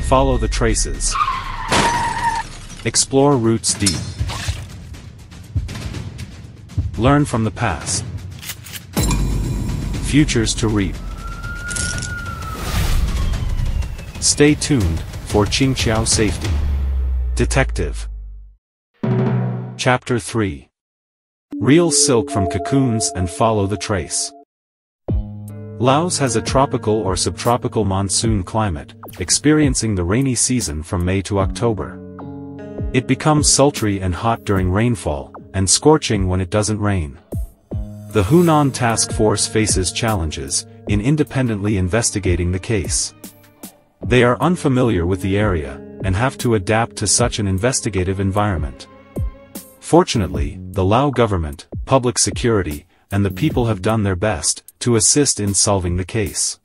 Follow the traces. Explore roots deep. Learn from the past. Futures to reap. Stay tuned for Qingqiao Safety. Detective. Chapter 3. Reel silk from cocoons and follow the trace. Laos has a tropical or subtropical monsoon climate, experiencing the rainy season from May to October. It becomes sultry and hot during rainfall, and scorching when it doesn't rain. The Hunan Task Force faces challenges in independently investigating the case. They are unfamiliar with the area, and have to adapt to such an investigative environment. Fortunately, the Lao government, public security, and the people have done their best to assist in solving the case.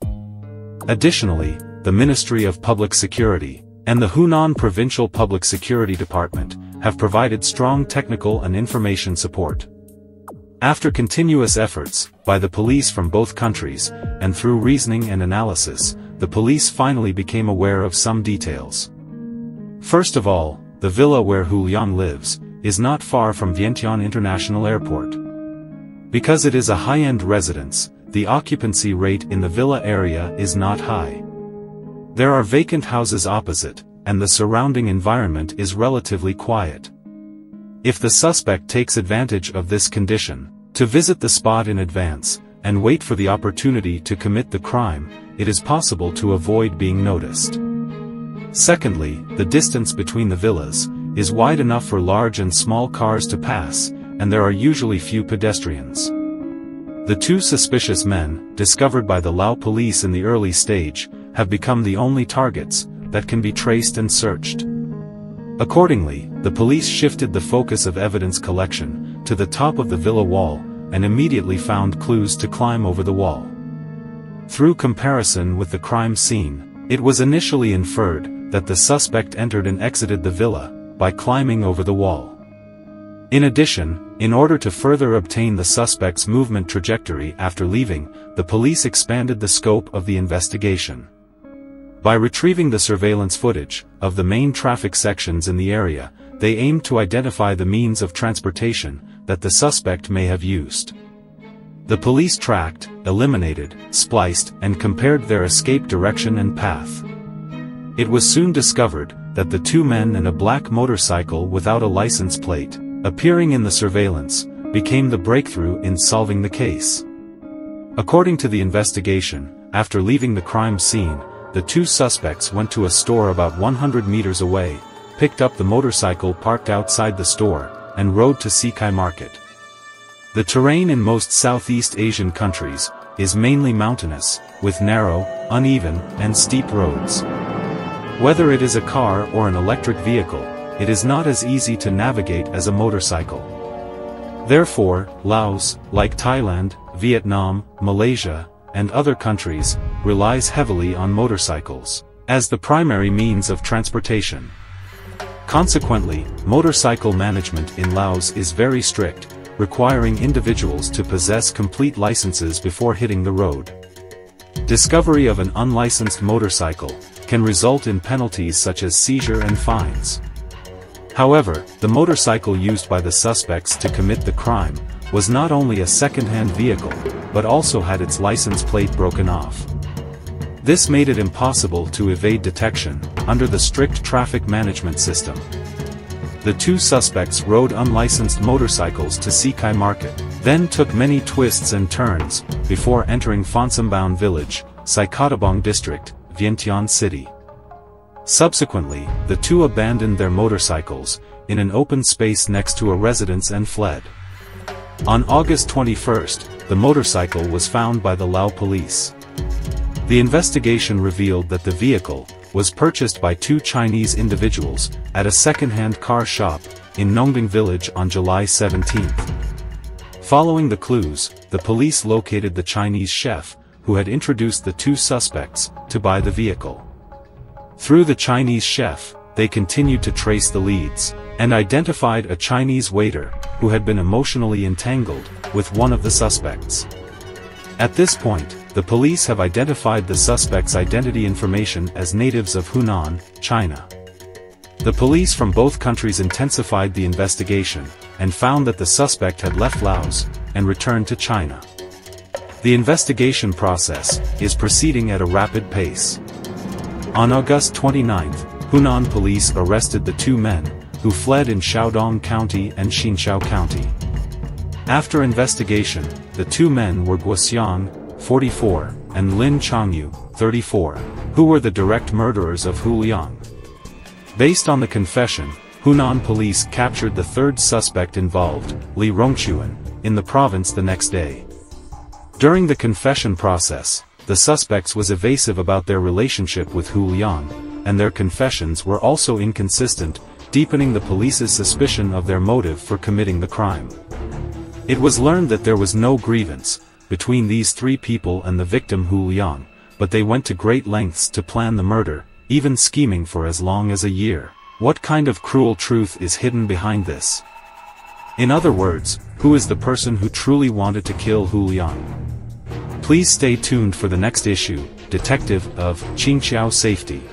Additionally, the Ministry of Public Security and the Hunan Provincial Public Security Department have provided strong technical and information support. After continuous efforts by the police from both countries, and through reasoning and analysis, the police finally became aware of some details. First of all, the villa where Hu Liang lives is not far from Vientiane International Airport. Because it is a high-end residence, the occupancy rate in the villa area is not high. There are vacant houses opposite, and the surrounding environment is relatively quiet. If the suspect takes advantage of this condition, to visit the spot in advance, and wait for the opportunity to commit the crime, it is possible to avoid being noticed. Secondly, the distance between the villas is wide enough for large and small cars to pass, and there are usually few pedestrians. The two suspicious men, discovered by the Lao police in the early stage, have become the only targets that can be traced and searched. Accordingly, the police shifted the focus of evidence collection to the top of the villa wall, and immediately found clues to climb over the wall. Through comparison with the crime scene, it was initially inferred that the suspect entered and exited the villa by climbing over the wall. In addition, in order to further obtain the suspect's movement trajectory after leaving, the police expanded the scope of the investigation. By retrieving the surveillance footage of the main traffic sections in the area, they aimed to identify the means of transportation that the suspect may have used. The police tracked, eliminated, spliced, and compared their escape direction and path. It was soon discovered that the two men and a black motorcycle without a license plate, appearing in the surveillance, became the breakthrough in solving the case. According to the investigation, after leaving the crime scene, the two suspects went to a store about 100 meters away, picked up the motorcycle parked outside the store, and rode to Sikai Market. The terrain in most Southeast Asian countries is mainly mountainous, with narrow, uneven, and steep roads. Whether it is a car or an electric vehicle, it is not as easy to navigate as a motorcycle. Therefore, Laos, like Thailand, Vietnam, Malaysia, and other countries, relies heavily on motorcycles as the primary means of transportation. Consequently, motorcycle management in Laos is very strict, requiring individuals to possess complete licenses before hitting the road. Discovery of an unlicensed motorcycle can result in penalties such as seizure and fines. However, the motorcycle used by the suspects to commit the crime was not only a second-hand vehicle, but also had its license plate broken off. This made it impossible to evade detection under the strict traffic management system. The two suspects rode unlicensed motorcycles to Sikai Market, then took many twists and turns before entering Phonsambaon village, Saikatabong district, Vientiane city. Subsequently, the two abandoned their motorcycles in an open space next to a residence and fled. On August 21st, the motorcycle was found by the Lao police. The investigation revealed that the vehicle was purchased by two Chinese individuals at a second-hand car shop in Nongding village on July 17th. Following the clues, the police located the Chinese chef who had introduced the two suspects to buy the vehicle. Through the Chinese chef, they continued to trace the leads, and identified a Chinese waiter who had been emotionally entangled with one of the suspects. At this point, the police have identified the suspect's identity information as natives of Hunan, China. The police from both countries intensified the investigation, and found that the suspect had left Laos, and returned to China. The investigation process is proceeding at a rapid pace. On August 29, Hunan police arrested the two men, who fled in Shaodong County and Xinqiao County. After investigation, the two men were Guoxiang, 44, and Lin Changyu, 34, who were the direct murderers of Hu Liang. Based on the confession, Hunan police captured the third suspect involved, Li Rongchuan, in the province the next day. During the confession process, the suspects was evasive about their relationship with Hu Liang, and their confessions were also inconsistent, deepening the police's suspicion of their motive for committing the crime. It was learned that there was no grievance between these three people and the victim Hu Liang, but they went to great lengths to plan the murder, even scheming for as long as a year. What kind of cruel truth is hidden behind this? In other words, who is the person who truly wanted to kill Hu Liang? Please stay tuned for the next issue, Detective of Xinqiao Safety.